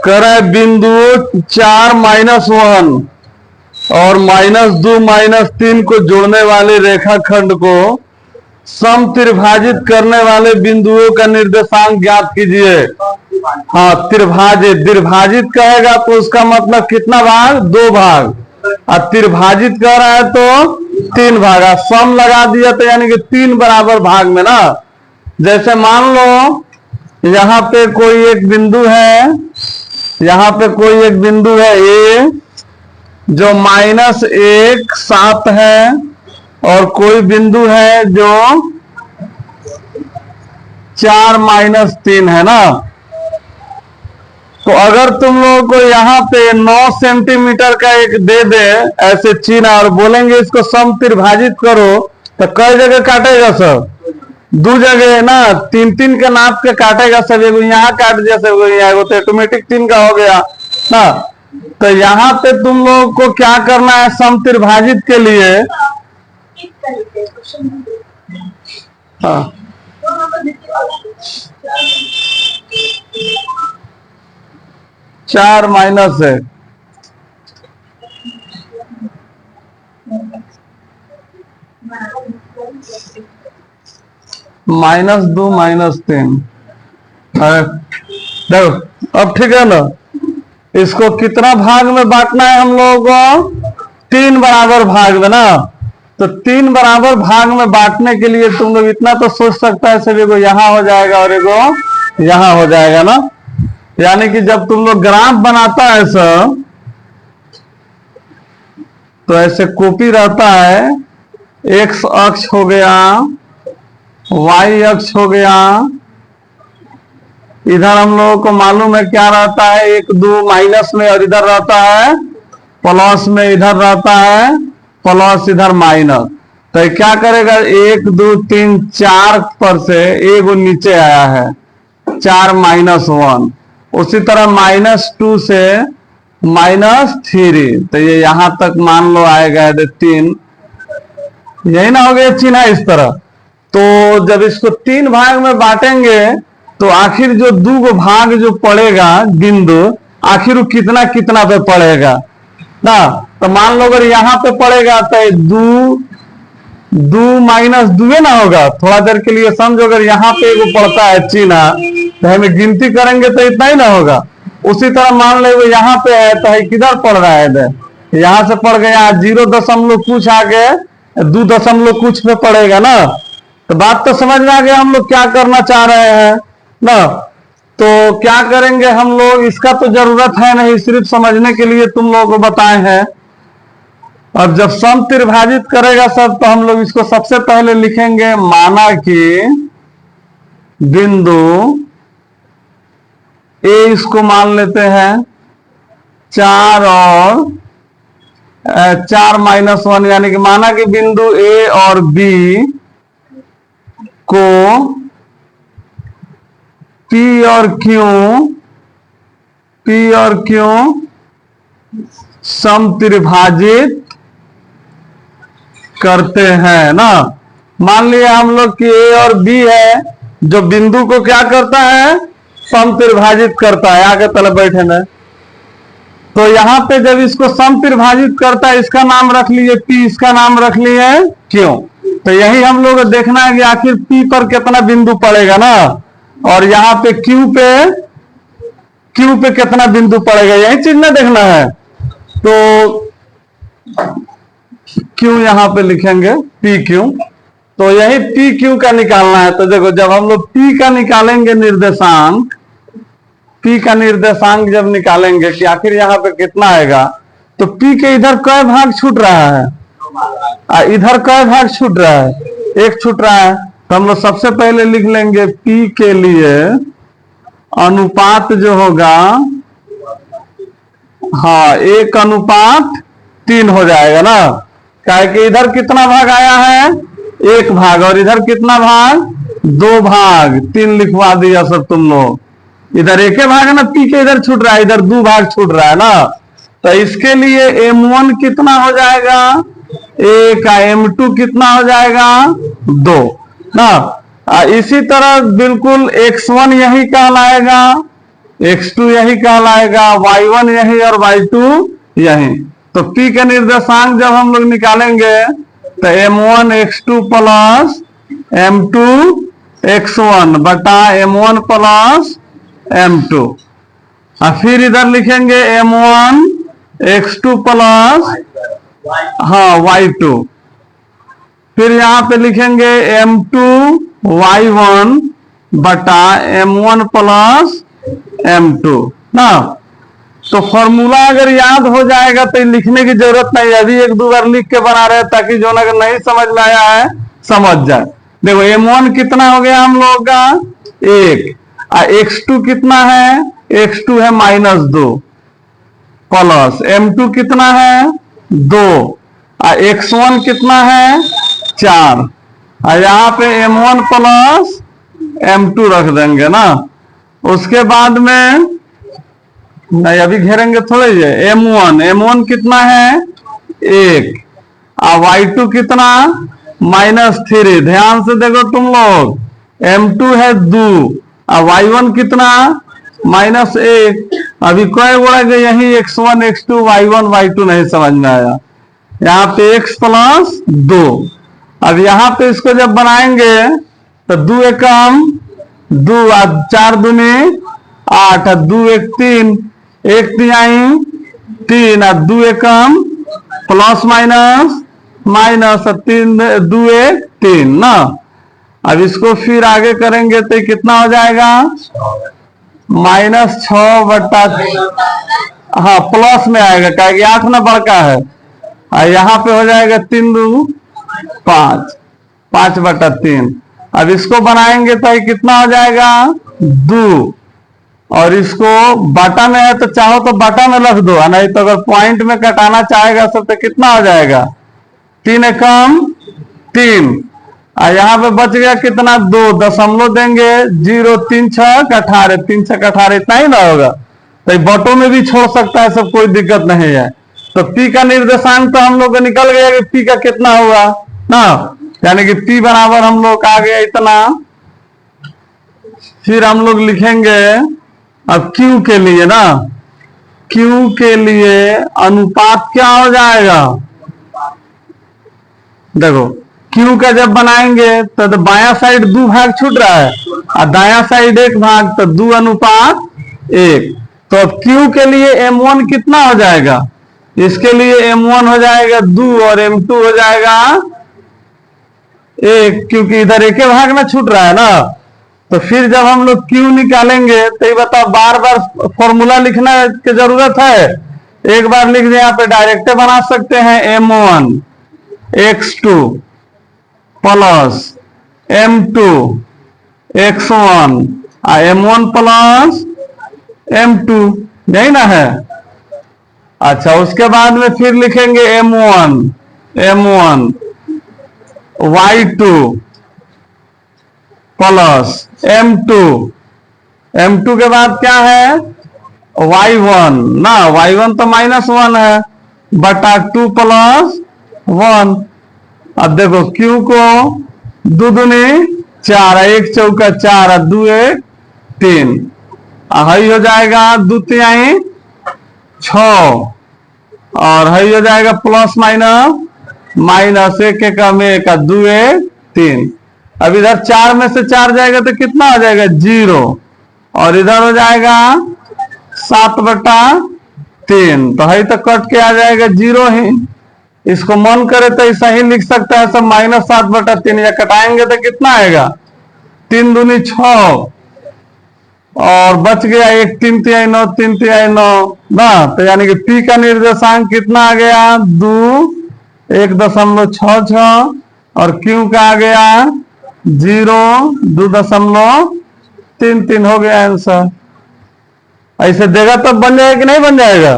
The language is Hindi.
करे बिंदु 4-1 और -2 -3 को जोड़ने वाले रेखाखंड को सम त्रिभाजित करने वाले बिंदुओं का निर्देशांक ज्ञात कीजिए। हाँ, त्रिभाजित द्विभाजित कहेगा तो उसका मतलब कितना भाग? 2 भाग। और त्रिभाजित कह रहा है तो 3 भाग। सम लगा दिया तो यानी कि 3 बराबर भाग में ना। जैसे मान लो यहाँ पे कोई एक बिंदु है, यहाँ पे कोई एक बिंदु है ए जो -1 7 है, और कोई बिंदु है जो 4-3 है ना। तो अगर तुम लोगों को यहाँ पे 9 सेंटीमीटर का एक दे दे ऐसे चिन्ह और बोलेंगे इसको सम त्रिभाजित करो, तो कई जगह काटेगा सर? 2 जगह ना, 3-3 के नाप के काटेगा सब। एगो यहाँ काट दिया, सब यहाँ तो ऑटोमेटिक 3 का हो गया ना। तो यहाँ पे तुम लोगों को क्या करना है सम त्रिभाजित के लिए? हाँ, चार माइनस है -2 -3। देखो अब ठीक है ना। इसको कितना भाग में बांटना है हम लोगों को? 3 बराबर भाग में ना। तो 3 बराबर भाग में बांटने के लिए तुम लोग इतना तो सोच सकता है, सब एगो यहाँ हो जाएगा और एगो यहाँ हो जाएगा ना। यानी कि जब तुम लोग ग्राफ बनाता है सर, तो ऐसे कॉपी रहता है, एक्स अक्ष हो गया, वाई अक्ष हो गया, इधर हम लोगों को मालूम है क्या रहता है, 1 2 माइनस में, और इधर रहता है प्लस में, इधर रहता है प्लस, इधर माइनस। तो क्या करेगा? 1 2 3 4 पर से एगो नीचे आया है, 4 -1। उसी तरह -2 से -3, तो ये यहां तक मान लो आएगा 3। यही ना हो गया चिन्ह इस तरह। तो जब इसको 3 भाग में बांटेंगे तो आखिर जो 2 भाग जो पड़ेगा बिंदु, आखिर वो कितना कितना पे पड़ेगा ना। तो मान लो अगर यहाँ पे पड़ेगा तो 2 -2 ना होगा। थोड़ा देर के लिए समझो, अगर यहाँ पे वो पड़ता है चिन्ह तो हमें गिनती करेंगे तो इतना ही ना होगा। उसी तरह मान लो वो यहाँ पे है तो किधर पड़ रहा है? इधर यहाँ से पड़ गया 0 कुछ आगे 2 कुछ पे पड़ेगा ना। तो बात तो समझ में आ गया हम लोग क्या करना चाह रहे हैं ना। तो क्या करेंगे हम लोग, इसका तो जरूरत है नहीं, सिर्फ समझने के लिए तुम लोगों को बताए हैं। और जब सम त्रिभाजित करेगा सब, तो हम लोग इसको सबसे पहले लिखेंगे, माना कि बिंदु ए, इसको मान लेते हैं 4 और 4 -1, यानी कि माना कि बिंदु ए और बी को P और Q सम त्रिभाजित करते हैं ना। मान लिया हम लोग कि A और B है, जो बिंदु को क्या करता है? सम त्रिभाजित करता है। आगे तले बैठे ना, तो यहां पे जब इसको सम त्रिभाजित करता है, इसका नाम रख लिए P, इसका नाम रख लिए Q। तो यही हम लोग देखना है कि आखिर P पर कितना बिंदु पड़ेगा ना, और यहाँ पे Q पे कितना बिंदु पड़ेगा, यही चीज ना देखना है। तो Q यहाँ पे लिखेंगे PQ। तो यही PQ का निकालना है। तो देखो, जब हम लोग P का निकालेंगे निर्देशांक, P का निर्देशांक जब निकालेंगे कि आखिर यहाँ पे कितना आएगा, तो P के इधर कै भाग छूट रहा है, इधर कै भाग छूट रहा है? 1 छूट रहा है। तो हम लोग सबसे पहले लिख लेंगे P के लिए अनुपात जो होगा, हाँ 1:3 हो जाएगा ना। क्या कि इधर कितना भाग आया है? 1 भाग, और इधर कितना भाग? 2 भाग। 3 लिखवा दिया सब तुम लोग। इधर 1 भाग है ना, P के इधर छूट रहा है, इधर 2 भाग छूट रहा है ना। तो इसके लिए M1 कितना हो जाएगा? 1, M2 कितना हो जाएगा? 2 ना। इसी तरह बिल्कुल X1 यही कहलाएगा, x2 यही कहलाएगा, y1 यही और y2 यही। तो p का निर्देशांक जब हम लोग निकालेंगे तो m1 x2 plus m2 x1 बटा m1 प्लस m2, और फिर इधर लिखेंगे m1 x2 प्लस y2, फिर यहाँ पे लिखेंगे m2 y1 बटा m1 प्लस m2 ना। तो फॉर्मूला अगर याद हो जाएगा तो लिखने की जरूरत नहीं, अभी एक दो बार लिख के बना रहे हैं ताकि जो अगर नहीं समझ में आया है समझ जाए। देखो m1 कितना हो गया हम लोग का 1, x2 कितना है, x2 है -2 प्लस m2 कितना है 2, x1 कितना है 4, और यहाँ पे m1 प्लस m2 रख देंगे ना। उसके बाद में नहीं अभी घेरेंगे थोड़े, ये m1 कितना है 1, और y2 कितना -3। ध्यान से देखो तुम लोग, m2 है 2 और y1 कितना -1। अभी कई बोला कि यही x1 x2 y1 y2 नहीं समझ में आया, यहाँ पे x प्लस 2। अब यहाँ पे इसको जब बनाएंगे तो 2 एकम 2 और 4 दूनी 8, 2 एक 3, 1 तिहाई 3 और 2 एकम प्लस माइनस माइनस 3 2 1 3 ना। अब इसको फिर आगे करेंगे तो कितना हो जाएगा -6 बटा, हाँ प्लस में आएगा क्या 8 ना बड़का है, और यहाँ पे हो जाएगा 3 2 5, 5 बटा 3। अब इसको बनाएंगे तो कितना हो जाएगा 2, और इसको बाटा में है तो चाहो तो बाटा में रख दो, नहीं तो अगर पॉइंट में कटाना चाहेगा सब तो कितना हो जाएगा 3 एकम 3, और यहाँ पे बच गया कितना 2, दशमलव देंगे 0 3 6 18, 3 6 18 इतना ही ना होगा, तो बटों में भी छोड़ सकता है सब, कोई दिक्कत नहीं है। तो p का निर्देशांक तो हम लोग को निकल गया कि p का कितना हुआ ना, यानी कि p बराबर हम लोग आ गया इतना। फिर हम लोग लिखेंगे अब q के लिए ना, q के लिए अनुपात क्या हो जाएगा, देखो q का जब बनाएंगे तो बायां साइड 2 भाग छूट रहा है और दायां साइड 1 भाग, तो 2 अनुपात 1। तो अब q के लिए m1 कितना हो जाएगा, इसके लिए m1 हो जाएगा 2 और m2 हो जाएगा 1, क्योंकि इधर एक भाग में छूट रहा है ना। तो फिर जब हम लोग q निकालेंगे तो ये बताओ बार बार फॉर्मूला लिखना की जरूरत है, एक बार लिख दे, यहाँ पे डायरेक्ट बना सकते हैं m1 x2 plus m2 x1 और m1 प्लस m2, यही ना है। अच्छा उसके बाद में फिर लिखेंगे m1 y2 प्लस m2 के बाद क्या है y1 ना, y1 तो -1 है बटा 2 प्लस 1। अब देखो q को 2 दूनी 4, 1 चौका 4 और 2 1 3, हई हो जाएगा 2 तिहाई 6, और हई हो जाएगा प्लस माइनस 1 एकम 1 और 2 1 3। अब इधर 4 में से 4 जाएगा तो कितना हो जाएगा 0, और इधर हो जाएगा 7 बटा 3, तो हई तो कट के आ जाएगा 0 ही। इसको मन करे तो ऐसा ही लिख सकता है सब -7 बटा 3, या कटाएंगे तो कितना आएगा 3 दूनी 6, और बच गया 1 3 तिहाई 9 3 तिहाई 9 ना। तो यानी कि p का निर्देशांक कितना आ गया 2 1.66, और q का आ गया 0 2.33 हो गया आंसर। ऐसे देगा तब बन जाएगा कि नहीं बन जाएगा।